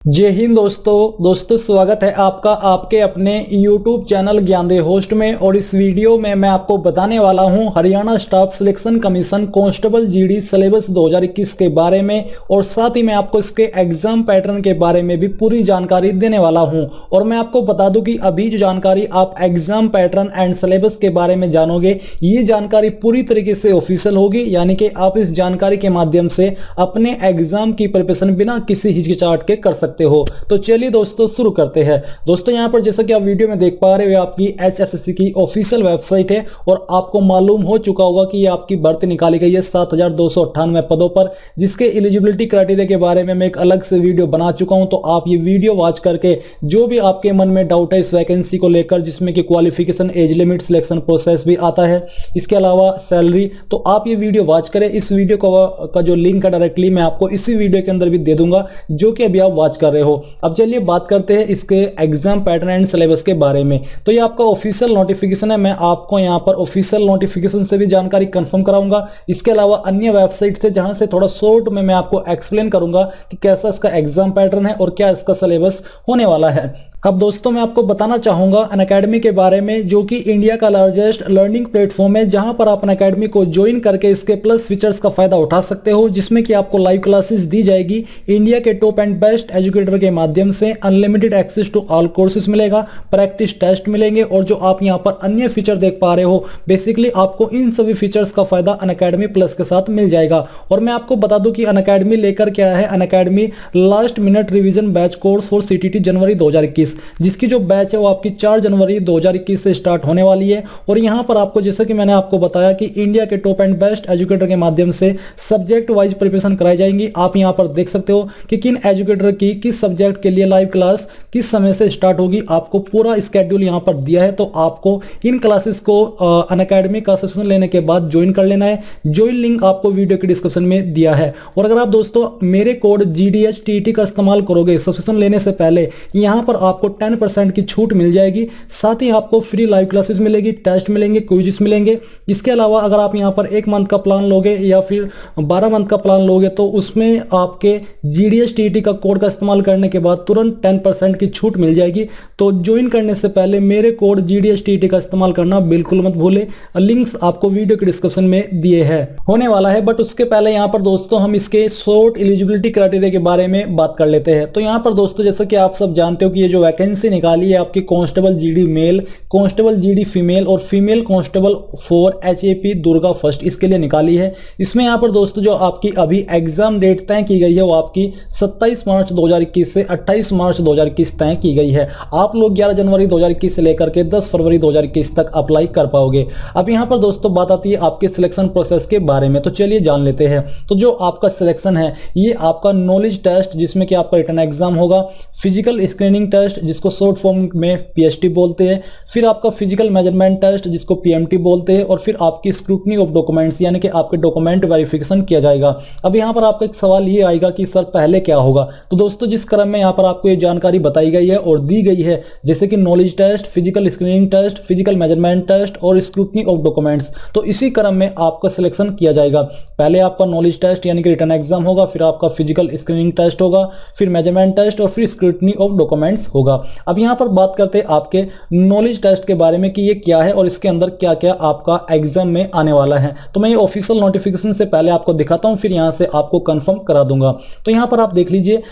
जय हिंद दोस्तों स्वागत है आपका आपके अपने YouTube चैनल ज्ञानदे होस्ट में। और इस वीडियो में मैं आपको बताने वाला हूं Haryana staff selection commission constable GD syllabus 2021 के बारे में, और साथ ही मैं आपको इसके एग्जाम पैटर्न के बारे में भी पूरी जानकारी देने वाला हूं। और मैं आपको बता दूं कि अभी जो जानकारी आप एग्जाम पैटर्न एंड सिलेबस के बारे में जानोगे, ये जानकारी पूरी तरीके से ऑफिशियल होगी, यानी कि आप इस जानकारी के माध्यम से अपने एग्जाम की प्रिपरेशन बिना किसी हिचकिचाहट के कर सकते हो। तो चलिए दोस्तों शुरू करते हैं। दोस्तों यहां पर जैसा कि आप वीडियो में देख पा रहे हो, आपकी एचएसएससी की ऑफिशियल वेबसाइट है और आपको मालूम हो चुका होगा कि ये आपकी भर्ती निकाली गई है 7298 पदों पर, जिसके एलिजिबिलिटी क्राइटेरिया के बारे में मैं एक अलग से वीडियो बना चुका हूं। तो आप ये वीडियो वॉच करके जो भी आपके मन में डाउट है इस वैकेंसी को लेकर, जिसमें कि qualification, age limit, selection process भी आता है, इसके अलावा सैलरी, तो आप ये वीडियो वॉच करें। इस वीडियो का जो लिंक है डायरेक्टली मैं आपको इसी वीडियो के अंदर भी दे दूंगा, जो कि अभी आप वॉच कर रहे हो। अब चलिए बात करते हैं इसके एग्जाम पैटर्न एंड सिलेबस के बारे में। तो ये आपका ऑफिशियल नोटिफिकेशन है, मैं आपको यहां पर ऑफिशियल नोटिफिकेशन से भी जानकारी कंफर्म कराऊंगा। इसके अलावा अन्य वेबसाइट से जहां से थोड़ा शॉर्ट में मैं आपको एक्सप्लेन करूंगा कि कैसा इसका एग्जाम पैटर्न है और क्या इसका सिलेबस होने वाला है। अब दोस्तों मैं आपको बताना चाहूंगा अनअकैडमी के बारे में, जो कि इंडिया का लार्जेस्ट लर्निंग प्लेटफॉर्म है, जहां पर आप अनअकैडमी को ज्वाइन करके इसके प्लस फीचर्स का फायदा उठा सकते हो, जिसमें कि आपको लाइव क्लासेस दी जाएगी इंडिया के टॉप एंड बेस्ट एजुकेटर के माध्यम से, unlimited access to all courses मिलेगा, प्रैक्टिस टेस्ट मिलेंगे, और जो आप यहां पर अन्य फीचर देख पा रहे हो, बेसिकली आपको इन सभी फीचर्स का फायदा अनअकैडमी प्लस के साथ मिल जाएगा। और मैं आपको बता दूं कि अनअकैडमी लेकर क्या है, Unacademy last minute revision batch course for CTT जनवरी 2021, जिसकी जो बैच है वो आपकी 4 जनवरी 2021 से स्टार्ट होने वाली है। और यहां पर आपको, जैसा कि मैंने आपको बताया, कि इंडिया के टॉप एंड बेस्ट एजुकेटर के माध्यम से सब्जेक्ट वाइज प्रिपरेशन कराई जाएंगी। आप यहां पर देख सकते हो कि किन एजुकेटर की किस सब्जेक्ट के लिए लाइव क्लास किस समय से स्टार्ट होगी, आपको पूरा स्केड्यूल यहां पर दिया है। तो आपको इन क्लासेस को अनअकैडमी का सब्सक्रिप्शन लेने के बाद ज्वाइन कर लेना है। ज्वाइन लिंक आपको वीडियो के डिस्क्रिप्शन में दिया है। और अगर आप दोस्तों मेरे कोड GDHTT का इस्तेमाल करोगे सब्सक्रिप्शन लेने से पहले, यहां पर आपको 10% की छूट मिल जाएगी। साथ ही आपको फ्री लाइव क्लासेस मिलेगी, टेस्ट मिलेंगे, क्विज़ मिलेंगे। इसके अलावा अगर आप यहां पर 1 मंथ का प्लान लोगे या फिर 12 मंथ का प्लान लोगे, तो उसमें आपके GDHTT का कोड का इस्तेमाल करने के बाद तुरंत 10% की छूट मिल जाएगी। तो ज्वाइन करने से पहले मेरे कोड GDHTT का इस्तेमाल करना बिल्कुल मत भूले। लिंक्स आपको वीडियो के डिस्क्रिप्शन में दिए हैं, होने वाला है। बट उसके पहले यहां पर दोस्तों हम इसके शॉर्ट एलिजिबिलिटी क्राइटेरिया के बारे में बात कर लेते हैं। तो यहां पर दोस्तों जैसा कि आप सब जानते हो कि ये जो वैकेंसी निकाली है आपकी constable GD male, constable GD female और female constable for HAP Durga first, इसके लिए निकाली है। इसमें यहां पर दोस्तों जो आपकी अभी एग्जाम डेट तय की गई है वो आपकी 27 मार्च 2021 से 28 मार्च 2021 तय की गई है। आप लोग 11 जनवरी 2021 से लेकर के 10 फरवरी 2021 तक अप्लाई कर पाओगे। अब यहां पर दोस्तों बात आती है आपके सिलेक्शन प्रोसेस के बारे में, तो चलिए जान लेते हैं। तो जो आपका सिलेक्शन है, ये आपका नॉलेज टेस्ट, जिसमें कि आपका रिटन एग्जाम होगा, फिजिकल स्क्रीनिंग टेस्ट जिसको शॉर्ट फॉर्म में PST बोलते हैं, फिर आपका फिजिकल मेजरमेंट टेस्ट जिसको PMT बोलते हैं, और फिर आपकी स्क्रूटनी ऑफ डॉक्यूमेंट्स, यानी कि आपके डॉक्यूमेंट वेरिफिकेशन किया जाएगा। अब यहां पर आपका एक सवाल ये आएगा कि सर पहले क्या होगा। तो दोस्तों जिस क्रम में यहां पर आपको ये जानकारी बताई गई है और दी गई है, जैसे कि knowledge test, physical screening test, physical measurement test और स्क्रूटनी ऑफ डॉक्यूमेंट्स, तो इसी क्रम में आपका सिलेक्शन किया जाएगा। पहले आपका नॉलेज टेस्ट यानी कि रिटन एग्जाम होगा, फिर आपका फिजिकल स्क्रीनिंग टेस्ट होगा, फिर मेजरमेंट टेस्ट और फिर स्क्रूटनी ऑफ डॉक्यूमेंट्स होगा। अब यहां पर बात करते हैं आपके नॉलेज टेस्ट के बारे में कि ये क्या है और इसके अंदर क्या क्या आपका एग्जाम में आने वाला है। तो मैं ये ऑफिशियल नोटिफिकेशन से पहले आपको दिखाता हूं, फिर यहां से आपको कंफर्म करा दूंगा। तो यहां पर आप देख लीजिए,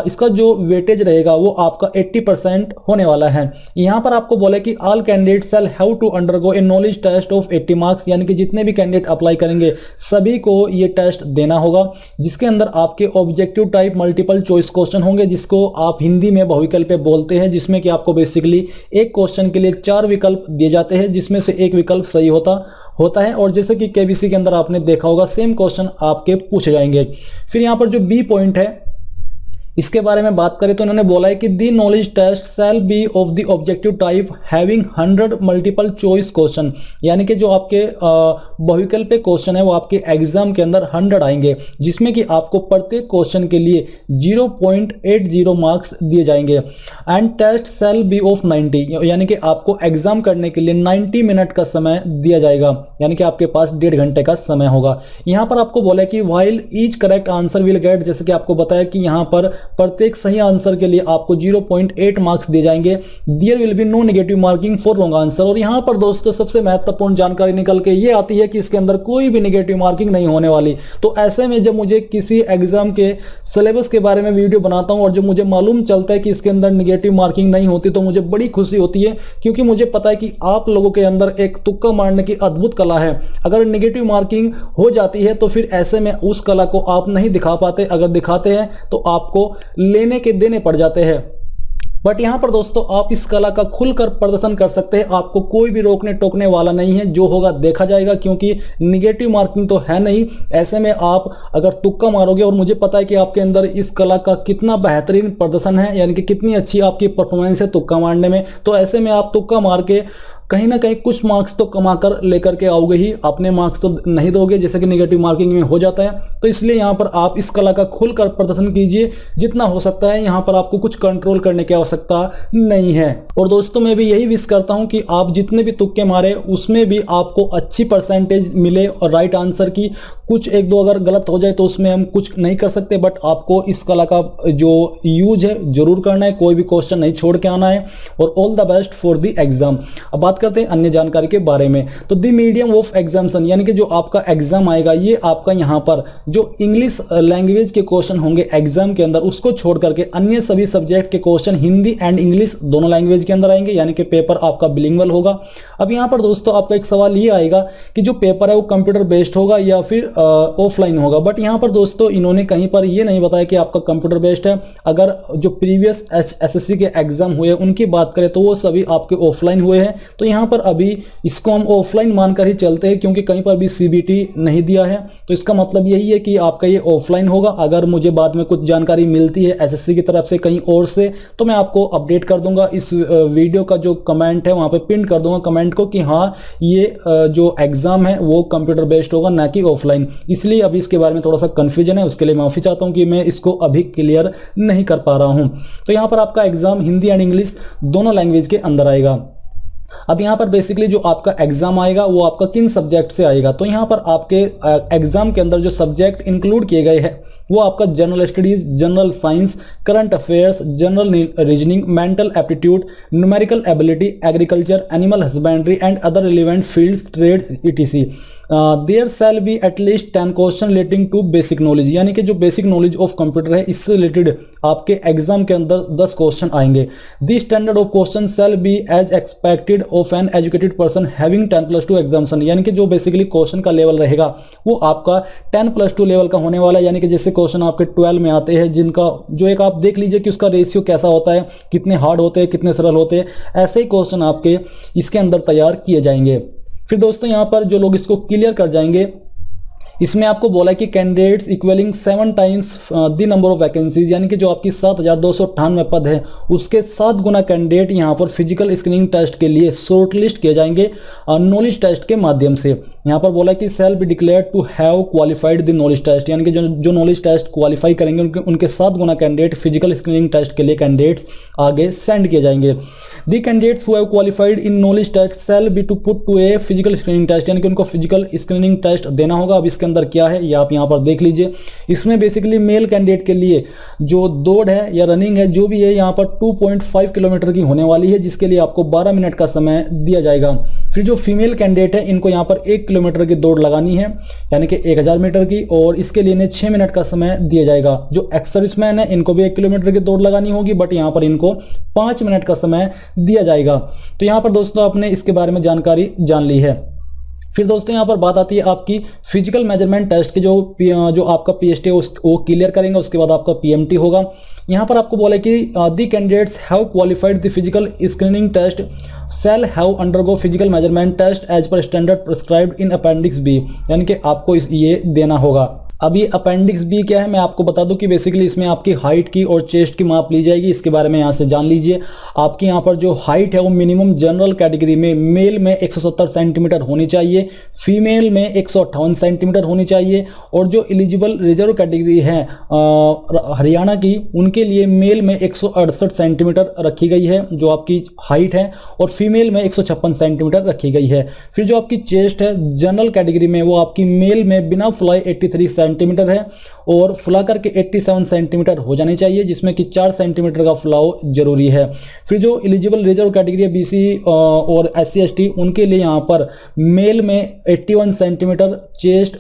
इसका जो वेटेज रहेगा वो आपका 80% होने वाला है। यहां पर आपको बोले कि all candidate shall have to undergo a knowledge test of 80 marks, यानी कि जितने भी कैंडिडेट अप्लाई करेंगे सभी को ये टेस्ट देना होगा, जिसके अंदर आपके objective type multiple choice question होंगे, जिसको आप हिंदी में बहुविकल्प बोलते हैं, जिसमें कि आपको बेसिकली एक क्वेश्चन के लिए 4 विकल्प दिए जाते हैं, जिसमें से एक विकल्प सही होता है। और जैसे कि KBC के अंदर आपने देखा होगा, सेम क्वेश्चन आपके पूछे जाएंगे। फिर यहां पर जो B पॉइंट है, इसके बारे में बात करें तो उन्होंने बोला है कि the knowledge test shall be of the objective type having 100 multiple choice question, यानी कि जो आपके बहुविकल्प क्वेश्चन है वो आपके एग्जाम के अंदर 100 आएंगे, जिसमें कि आपको प्रत्येक क्वेश्चन के लिए 0.80 मार्क्स दिए जाएंगे। And test shall be of 90, यानी कि आपको एग्जाम करने के लिए 90 मिनट का समय दिया जाएगा, यानी कि आपके पास 1.5 घंटे का समय होगा। यहां पर आपको बोला कि while each correct answer will get, जैसे कि आपको बताया कि यहां पर प्रत्येक सही आंसर के लिए आपको 0.8 मार्क्स दिए जाएंगे। There will be no negative marking for wrong answer. और यहां पर दोस्तों सबसे महत्वपूर्ण जानकारी निकल के ये आती है कि इसके अंदर कोई भी नेगेटिव मार्किंग नहीं होने वाली। तो ऐसे में जब मुझे किसी एग्जाम के सिलेबस के बारे में वीडियो बनाता हूं और जब मुझे मालूम चलता है कि इसके अंदर नेगेटिव मार्किंग नहीं होती तो मुझे बड़ी खुशी होती है, क्योंकि मुझे पता है कि आप लोगों के अंदर एक तुक्का मारने की अद्भुत कला है। अगर नेगेटिव मार्किंग हो जाती है तो फिर ऐसे में उस कला को आप नहीं दिखा पाते, अगर दिखाते हैं तो आपको लेने के देने पड़ जाते हैं। बट यहां पर दोस्तों आप इस कला का खुलकर प्रदर्शन कर सकते हैं, आपको कोई भी रोकने टोकने वाला नहीं है, जो होगा देखा जाएगा, क्योंकि निगेटिव मार्किंग तो है नहीं। ऐसे में आप अगर तुक्का मारोगे, और मुझे पता है कि आपके अंदर इस कला का कितना बेहतरीन प्रदर्शन है, यानी कि कितनी अच्छी आपकी परफॉर्मेंस है तुक्का मारने में, तो ऐसे में आप तुक्का मार के कहीं ना कहीं कुछ मार्क्स तो कमा कर लेकर के आओगे ही, अपने मार्क्स तो नहीं दोगे जैसे कि नेगेटिव मार्किंग में हो जाता है। तो इसलिए यहाँ पर आप इस कला का खुलकर प्रदर्शन कीजिए जितना हो सकता है। यहाँ पर आपको कुछ कंट्रोल करने की आवश्यकता नहीं है। और दोस्तों मैं भी यही विश करता हूँ कि आप जितने भी तुक्के मारे उसमें भी आपको अच्छी परसेंटेज मिले और राइट आंसर की। कुछ एक दो अगर गलत हो जाए तो उसमें हम कुछ नहीं कर सकते, बट आपको इस कला का जो यूज है जरूर करना है, कोई भी क्वेश्चन नहीं छोड़ के आना है। और all the best for the exam. अब बात करते हैं अन्य जानकारी के बारे में। तो द मीडियम ऑफ एग्जामिनेशन, यानी कि जो आपका एग्जाम आएगा ये आपका यहाँ पर जो इंग्लिश लैंग्वेज के क्वेश्चन होंगे एग्जाम के अंदर, उसको छोड़ करके अन्य सभी सब्जेक्ट के क्वेश्चन हिंदी एंड इंग्लिश दोनों लैंग्वेज के अंदर आएंगे, यानी कि पेपर आपका बिलिंगुअल होगा। अब यहाँ पर दोस्तों आपका एक सवाल ये आएगा कि जो पेपर है वो कंप्यूटर बेस्ड होगा या फिर ऑफलाइन होगा। बट यहाँ पर दोस्तों इन्होंने कहीं पर ये नहीं बताया कि आपका कंप्यूटर बेस्ड है। अगर जो प्रीवियस एसएससी के एग्जाम हुए उनकी बात करें तो वो सभी आपके ऑफलाइन हुए हैं। तो यहाँ पर अभी इसको हम ऑफलाइन मानकर ही चलते हैं, क्योंकि कहीं पर भी सीबीटी नहीं दिया है। तो इसका मतलब यही है कि आपका ये ऑफलाइन होगा। अगर मुझे बाद में कुछ जानकारी मिलती है एसएससी की तरफ से कहीं और से तो मैं आपको अपडेट कर दूंगा। इस वीडियो का जो कमेंट है वहां पे पिन कर दूंगा कमेंट को कि हाँ ये जो एग्जाम है वो कंप्यूटर बेस्ड होगा ना कि ऑफलाइन। इसलिए अभी इसके बारे में थोड़ा सा कंफ्यूजन है, उसके लिए माफी चाहता हूं कि मैं इसको अभी क्लियर नहीं कर पा रहा हूं। तो यहां पर आपका एग्जाम हिंदी एंड इंग्लिश दोनों लैंग्वेज के अंदर आएगा। अब यहाँ पर बेसिकली जो आपका एग्जाम आएगा वो आपका किन सब्जेक्ट से आएगा, तो यहाँ पर आपके एग्जाम के अंदर जो सब्जेक्ट इंक्लूड किए गए हैं वो आपका general studies, general science, current affairs, general reasoning, mental aptitude, numerical ability, agriculture, animal husbandry and other relevant fields, trades ETC. There shall be at least 10 question relating to basic knowledge, यानी कि जो basic knowledge of computer है इससे related आपके exam के अंदर 10 question आएंगे। The standard of question shall be as expected of an educated person having 10+2 examination, यानी कि जो बेसिकली क्वेश्चन का लेवल रहेगा वो आपका 10+2 लेवल का होने वाला है। यानी कि जैसे क्वेश्चन आपके 12 में आते हैं जिनका जो एक आप देख लीजिए कि उसका रेशियो कैसा होता है, कितने हार्ड होते हैं कितने सरल होते हैं, ऐसे ही क्वेश्चन आपके इसके अंदर तैयार किए जाएंगे। फिर दोस्तों यहाँ पर जो लोग इसको क्लियर कर जाएंगे इसमें आपको बोला है कि candidates equalling 7 times the number of vacancies, यानी कि जो आपकी 7298 पद है उसके 7 गुना कैंडिडेट यहाँ पर फिजिकल स्क्रीनिंग टेस्ट के लिए शॉर्टलिस्ट किए जाएंगे नॉलेज टेस्ट के माध्यम से। यहाँ पर बोला कि shall be declare to have qualified the knowledge test, यानी कि जो नॉलेज टेस्ट क्वालिफाई करेंगे उनके 7 गुना कैंडिडेट फिजिकल स्क्रीनिंग टेस्ट के लिए कैंडिडेट्स आगे सेंड किए जाएंगे। The candidates who have qualified in knowledge test shall be to put to a physical screening test, यानी कि उनको फिजिकल स्क्रीनिंग टेस्ट देना होगा। अब इसके अंदर क्या है ये आप यहाँ पर देख लीजिए। इसमें बेसिकली मेल कैंडिडेट के लिए जो दौड़ है या रनिंग है जो भी है यहाँ पर 2.5 किलोमीटर की होने वाली है, जिसके लिए आपको 12 मिनट का समय दिया जाएगा। फिर जो फीमेल कैंडिडेट है इनको यहाँ पर 1 किलोमीटर की दौड़ लगानी है, यानी कि 1000 मीटर की, और इसके लिए इन्हें 6 मिनट का समय दिया जाएगा। जो एक्स सर्विसमैन है इनको भी 1 किलोमीटर की दौड़ लगानी होगी, बट यहाँ पर इनको 5 मिनट का समय दिया जाएगा। तो यहाँ पर दोस्तों आपने इसके बारे में जानकारी जान ली है। फिर दोस्तों यहाँ पर बात आती है आपकी फिजिकल मेजरमेंट टेस्ट की, जो आपका पीएसटी है वो क्लियर करेंगे, उसके बाद आपका पीएमटी होगा। यहाँ पर आपको बोला कि the candidates have qualified the physical screening test shall have undergo physical measurement test as per standard prescribed in appendix B, यानी कि आपको ये देना होगा। अब ये अपेंडिक्स बी क्या है मैं आपको बता दूं कि बेसिकली इसमें आपकी हाइट की और चेस्ट की माप ली जाएगी। इसके बारे में यहाँ से जान लीजिए। आपकी यहाँ पर जो हाइट है वो मिनिमम जनरल कैटेगरी में मेल में 170 सेंटीमीटर होनी चाहिए, फीमेल में 158 सेंटीमीटर होनी चाहिए, और जो एलिजिबल रिजर्व कैटेगरी है हरियाणा की उनके लिए मेल में 168 सेंटीमीटर रखी गई है जो आपकी हाइट है, और फीमेल में 156 सेंटीमीटर रखी गई है। फिर जो आपकी चेस्ट है जनरल कैटेगरी में वो आपकी मेल में बिना फुलाई 83 सेंटीमीटर है, और फुला करके 87 सेंटीमीटर हो जानी चाहिए, जिसमें कि 4 सेंटीमीटर का फुलाव जरूरी है। फिर जो एलिजिबल रिजर्व कैटेगरी है BC और SC ST, उनके लिए यहाँ पर मेल में 81 सेंटीमीटर चेस्ट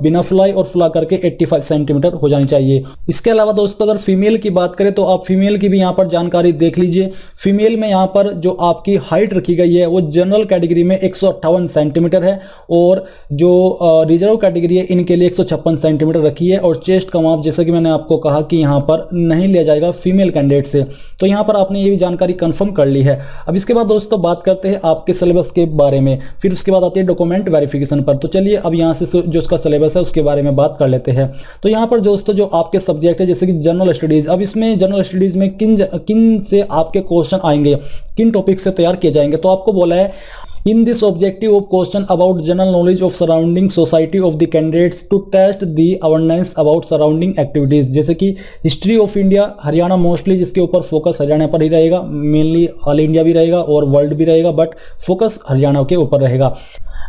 बिना फुलाई और फुला करके 85 सेंटीमीटर हो जानी चाहिए। इसके अलावा दोस्तों अगर फीमेल की बात करें तो आप फीमेल की भी यहाँ पर जानकारी देख लीजिए। फीमेल में यहाँ पर जो आपकी हाइट रखी गई है वो जनरल कैटेगरी में 158 सेंटीमीटर है, और जो रिजर्व कैटेगरी है इनके लिए 156 सेंटीमीटर रखी है। और चेस्ट का माप जैसा कि मैंने आपको कहा कि यहाँ पर नहीं लिया जाएगा फीमेल कैंडिडेट से, तो यहाँ पर आपने ये भी जानकारी कंफर्म कर ली है। अब इसके बाद दोस्तों बात करते हैं आपके सिलेबस के बारे में, फिर उसके बाद आती है डॉक्यूमेंट वेरिफिकेशन पर। तो चलिए अब यहाँ से जो उसका सिलेबस है उसके बारे में बात कर लेते हैं। तो यहाँ पर दोस्तों जो आपके सब्जेक्ट है जैसे कि जनरल स्टडीज, अब इसमें जनरल स्टडीज में किन से आपके क्वेश्चन आएंगे, किन टॉपिक से तैयार किए जाएंगे। तो आपको बोला है in this objective of question about general knowledge of surrounding society of the candidates to test the awareness about surrounding activities, जैसे कि history of India Haryana mostly जिसके ऊपर फोकस हरियाणा पर ही रहेगा, मेनली ऑल इंडिया भी रहेगा और वर्ल्ड भी रहेगा, बट फोकस हरियाणा के ऊपर रहेगा।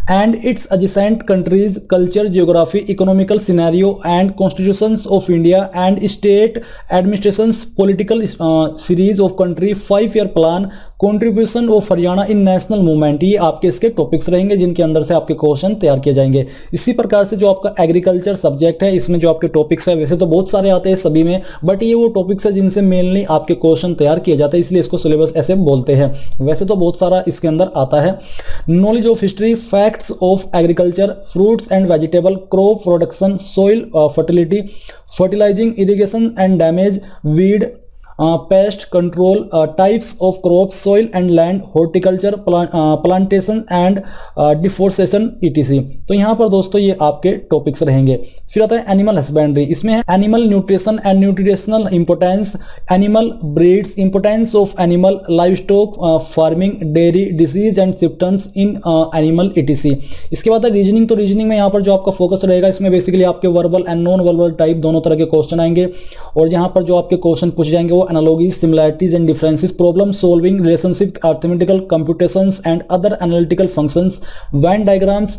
and its adjacent countries, culture, geography, economical scenario and constitutions of India and state administrations, political series of country, 5-year plan, contribution of Haryana in national movement, ये आपके इसके टॉपिक्स रहेंगे जिनके अंदर से आपके क्वेश्चन तैयार किए जाएंगे। इसी प्रकार से जो आपका एग्रीकल्चर सब्जेक्ट है इसमें जो आपके टॉपिक्स है वैसे तो बहुत सारे आते हैं सभी में, बट ये वो टॉपिक्स है जिनसे मेनली आपके क्वेश्चन तैयार किए जाते हैं, इसलिए इसको सिलेबस ऐसे बोलते हैं। वैसे तो बहुत सारा इसके अंदर आता है। Knowledge of history, facts of agriculture, fruits and vegetable, crop production, soil fertility, fertilising, irrigation and damage, weed, pest control, types of crop, soil and land, horticulture, plantation and deforestation etc। तो यहाँ पर दोस्तों ये आपके topics रहेंगे। फिर आता है एनिमल हस्बेंड्री, इसमें है animal nutrition and nutritional importance, animal breeds, importance of animal live stock farming, dairy, disease and symptoms in animal etc। इसके बाद है रीजनिंग, तो रीजनिंग में यहाँ पर जो आपका फोकस रहेगा इसमें बेसिकली आपके verbal and non verbal type दोनों तरह के क्वेश्चन आएंगे, और यहाँ पर जो आपके क्वेश्चन पूछे जाएंगे analogies, similarities and differences, problem solving, relationship, arithmetical computations and other analytical functions, Venn diagrams,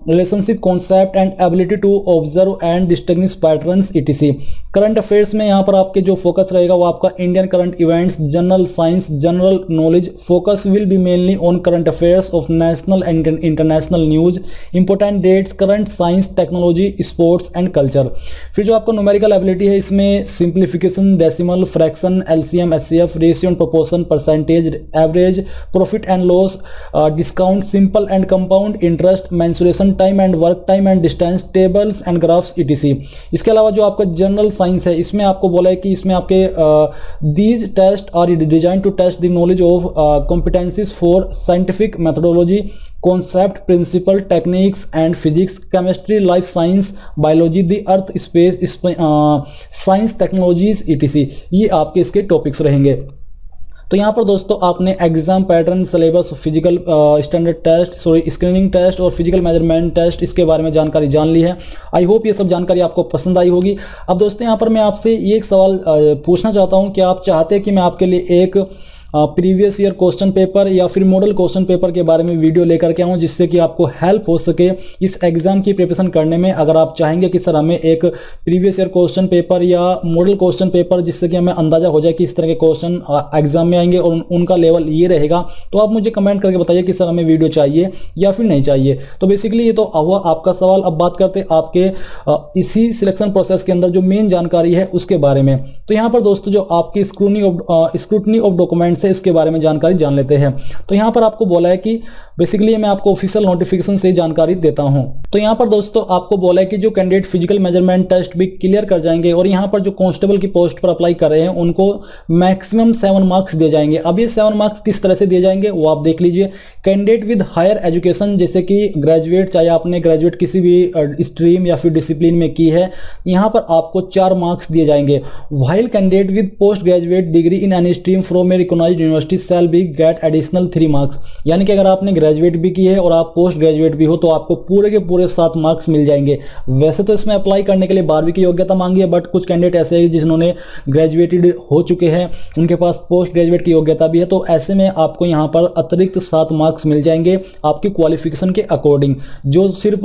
relationship concept and ability to observe and distinguish patterns etc। Current affairs में यहाँ पर आपके जो फोकस रहेगा वो आपका Indian current events, general science, general knowledge, focus will be mainly on current affairs of national and international news, important dates, current science, technology, sports and culture. फिर जो आपको न्यूमेरिकल एबिलिटी है इसमें simplification, decimal, fraction, LCM, SCF, ratio and proportion, percentage, average, profit and loss, discount, simple and compound interest, mensuration, time and work time and distance, tables and graphs etc। इसके अलावा जो आपका general science है इसमें आपको बोला है कि इसमें आपके these test are design to test the knowledge of competencies for scientific methodology, concept, principle, techniques and physics, chemistry, life science, biology, the earth, space science, technologies etc। ये आपके इसके टॉपिक्स रहेंगे। तो यहाँ पर दोस्तों आपने exam pattern, syllabus, physical standard test, screening test और फिजिकल मेजरमेंट टेस्ट इसके बारे में जानकारी जान ली है। आई होप ये सब जानकारी आपको पसंद आई होगी। अब दोस्तों यहाँ पर मैं आपसे ये एक सवाल पूछना चाहता हूँ कि आप चाहते हैं कि मैं आपके लिए एक प्रीवियस ईयर क्वेश्चन पेपर या फिर मॉडल क्वेश्चन पेपर के बारे में वीडियो लेकर के आऊँ जिससे कि आपको हेल्प हो सके इस एग्जाम की प्रिपरेशन करने में। अगर आप चाहेंगे कि सर हमें एक प्रीवियस ईयर क्वेश्चन पेपर या मॉडल क्वेश्चन पेपर जिससे कि हमें अंदाजा हो जाए कि इस तरह के क्वेश्चन एग्जाम में आएंगे और उनका लेवल ये रहेगा, तो आप मुझे कमेंट करके बताइए कि सर हमें वीडियो चाहिए या फिर नहीं चाहिए। तो बेसिकली ये तो हुआ आपका सवाल। अब बात करते हैं आपके इसी सिलेक्शन प्रोसेस के अंदर जो मेन जानकारी है उसके बारे में। तो यहाँ पर दोस्तों जो आपकी स्क्रूटनी ऑफ डॉक्यूमेंट से इसके बारे में जानकारी जान लेते हैं। तो यहां पर आपको बोला है कि बेसिकली मैं आपको ऑफिशियल नोटिफिकेशन से जानकारी देता हूं। तो यहां पर दोस्तों आपको बोला है कि जो कैंडिडेट फिजिकल मेजरमेंट टेस्ट भी क्लियर कर जाएंगे और यहां पर जो कांस्टेबल की पोस्ट पर अप्लाई कर रहे हैं उनको मैक्सिमम 7 मार्क्स दिए जाएंगे। अब ये 7 मार्क्स किस तरह से दिए जाएंगे वो आप देख लीजिए। कैंडिडेट विद हायर एजुकेशन जैसे कि ग्रेजुएट, चाहे आपने ग्रेजुएट किसी भी स्ट्रीम या फिर डिसिप्लिन में की है, यहां पर आपको 4 मार्क्स दिए जाएंगे। While candidate with post graduate degree in any stream from a recognized recognized university shall be get additional 3 marks. यानी कि अगर आपने ग्रेजुएट भी की है और आप पोस्ट ग्रेजुएट भी हो तो आपको पूरे के पूरे 7 मार्क्स मिल जाएंगे। वैसे तो इसमें अप्लाई करने के लिए 12वीं की योग्यता मांगी है, बट कुछ कैंडिडेट ऐसे हैं जिन्होंने ग्रेजुएटेड हो चुके हैं, उनके पास पोस्ट ग्रेजुएट की योग्यता भी है, तो ऐसे में आपको यहाँ पर अतिरिक्त 7 मार्क्स मिल जाएंगे आपकी क्वालिफिकेशन के अकॉर्डिंग। जो सिर्फ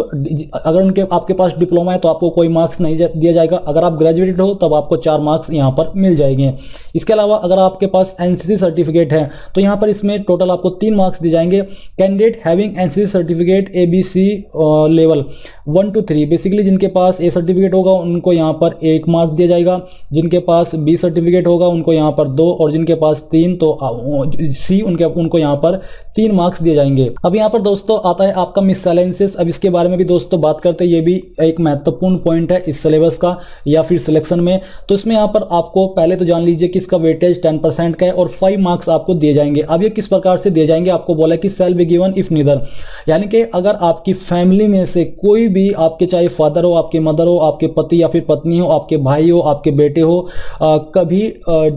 अगर आपके पास डिप्लोमा है तो आपको कोई मार्क्स नहीं दिया जाएगा, अगर आप ग्रेजुएटेड हो तब आपको 4 मार्क्स यहाँ पर मिल जाएंगे। इसके अलावा अगर आपके पास एनसीसी सर्टिफिकेट है तो यहाँ पर इसमें टोटल आपको 3 मार्क्स दिए जाएंगे। Candidate having NCC certificate ABC level 1 to 3, basically जिनके पास ए सर्टिफिकेट होगा उनको यहाँ पर 1 मार्क दिया जाएगा, जिनके पास बी सर्टिफिकेट होगा उनको यहाँ पर 2, और जिनके पास 3 तो सी उनको यहाँ पर 3 मार्क्स दिए जाएंगे। अब यहाँ पर दोस्तों आता है आपका मिससेलेंसेस। अब इसके बारे में भी दोस्तों बात करते हैं, ये भी एक महत्वपूर्ण पॉइंट है इस सिलेबस का या फिर सिलेक्शन में। तो इसमें यहाँ पर आपको पहले तो जान लीजिए कि इसका वेटेज 10% का है और 5 मार्क्स आपको दिए जाएंगे। अब ये किस प्रकार से दिए जाएंगे, आपको बोला कि shall be given if neither, यानी कि अगर आपकी फैमिली में से कोई भी, आपके चाहे फादर हो, आपके मदर हो, आपके पति या फिर पत्नी हो, आपके भाई हो, आपके बेटे हो, कभी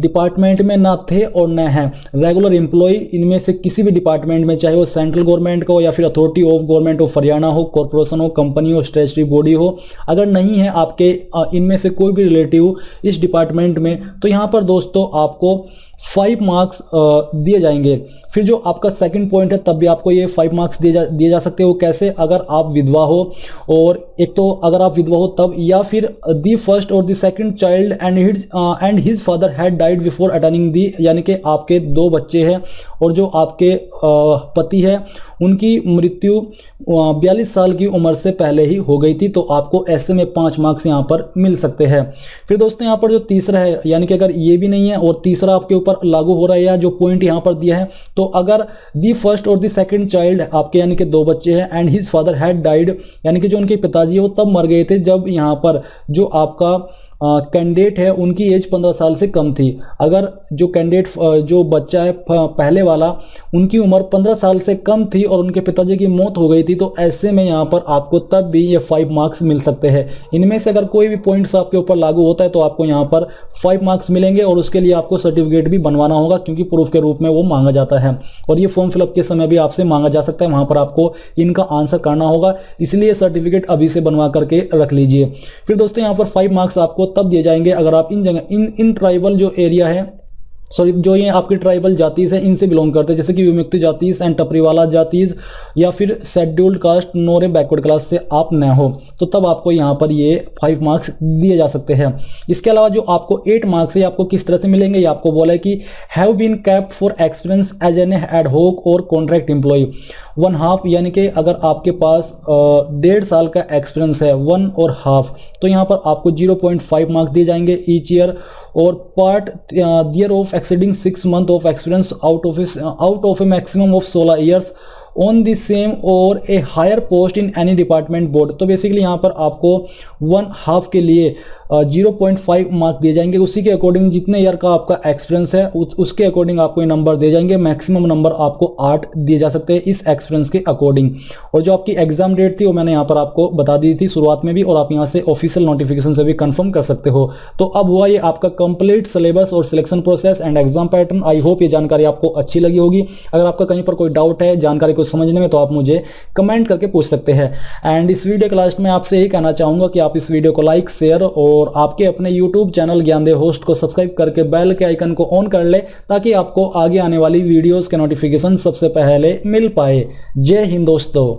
डिपार्टमेंट में ना थे और न है रेगुलर एम्प्लॉय इनमें से किसी भी डिपार्टमेंट में, चाहे वो सेंट्रल गवर्नमेंट का हो या फिर authority of government of Haryana हो, कॉर्पोरेशन हो, कंपनी हो, स्टैट्यूटरी बॉडी हो, अगर नहीं है आपके इनमें से कोई भी रिलेटिव इस डिपार्टमेंट में, तो यहाँ पर दोस्तों आपको 5 मार्क्स दिए जाएंगे। फिर जो आपका सेकंड पॉइंट है तब भी आपको ये 5 मार्क्स दिए जा सकते हो। कैसे, अगर आप विधवा हो, और एक तो अगर आप विधवा हो तब, या फिर दी फर्स्ट और the second child and his father had died before attaining the, यानी कि आपके 2 बच्चे हैं और जो आपके पति है उनकी मृत्यु 42 साल की उम्र से पहले ही हो गई थी, तो आपको ऐसे में 5 मार्क्स यहाँ पर मिल सकते हैं। फिर दोस्तों यहाँ पर जो तीसरा है, यानी कि अगर ये भी नहीं है और तीसरा आपके ऊपर लागू हो रहा है, या जो पॉइंट यहाँ पर दिया है, तो अगर दी फर्स्ट और दी सेकंड चाइल्ड आपके यानी कि 2 बच्चे हैं and his father had died, यानी कि जो उनके पिताजी है वो तब मर गए थे जब यहाँ पर जो आपका कैंडिडेट है उनकी एज 15 साल से कम थी। अगर जो कैंडिडेट जो बच्चा है पहले वाला, उनकी उम्र 15 साल से कम थी और उनके पिताजी की मौत हो गई थी, तो ऐसे में यहाँ पर आपको तब भी ये 5 मार्क्स मिल सकते हैं। इनमें से अगर कोई भी पॉइंट्स आपके ऊपर लागू होता है तो आपको यहाँ पर 5 मार्क्स मिलेंगे, और उसके लिए आपको सर्टिफिकेट भी बनवाना होगा क्योंकि प्रूफ के रूप में वो मांगा जाता है, और ये फॉर्म फिलअप के समय भी आपसे मांगा जा सकता है, वहां पर आपको इनका आंसर करना होगा, इसलिए सर्टिफिकेट अभी से बनवा करके रख लीजिए। फिर दोस्तों यहाँ पर 5 मार्क्स आपको तब दिए जाएंगे अगर आप इन जगह इन ट्राइबल जो एरिया है, सॉरी जो ये आपकी ट्राइबल जातीज है इनसे बिलोंग करते हैं, जैसे कि विमुक्ति जातीज एंड टपरीवाला जातीज या फिर scheduled caste nor backward class से आप न हो, तो तब आपको यहाँ पर ये 5 मार्क्स दिए जा सकते हैं। इसके अलावा जो आपको 8 मार्क्स है आपको किस तरह से मिलेंगे, ये आपको बोला है कि have been kept for experience as an ad hoc और कॉन्ट्रैक्ट एम्प्लॉय 1/2, यानी कि अगर आपके पास 1.5 साल का एक्सपीरियंस है 1 और हाफ, तो यहाँ पर आपको 0.5 मार्क्स दिए जाएंगे ईच ईयर, और part year of exceeding 6 month of experience out of a maximum of 16 years on the same और a higher post in any department board. तो बेसिकली यहाँ पर आपको 1/2 के लिए 0.5 मार्क दिए जाएंगे, उसी के अकॉर्डिंग जितने ईयर का आपका एक्सपीरियंस है उसके अकॉर्डिंग आपको ये नंबर दिए जाएंगे। मैक्सिमम नंबर आपको 8 दिए जा सकते हैं इस एक्सपीरियंस के अकॉर्डिंग। और जो आपकी एग्जाम डेट थी वो मैंने यहाँ पर आपको बता दी थी शुरुआत में भी, और आप यहाँ से ऑफिशियल नोटिफिकेशन से भी कंफर्म कर सकते हो। तो अब हुआ ये आपका कंप्लीट सिलेबस और selection process and exam pattern. I hope ये जानकारी आपको अच्छी लगी होगी। अगर आपका कहीं पर कोई डाउट है जानकारी को समझने में तो आप मुझे कमेंट करके पूछ सकते हैं। एंड इस वीडियो के लास्ट में आपसे यही कहना चाहूंगा कि आप इस वीडियो को लाइक, शेयर और आपके अपने YouTube चैनल ज्ञानदेव होस्ट को सब्सक्राइब करके बेल के आइकन को ऑन कर ले, ताकि आपको आगे आने वाली वीडियोस के नोटिफिकेशन सबसे पहले मिल पाए। जय हिंद दोस्तों।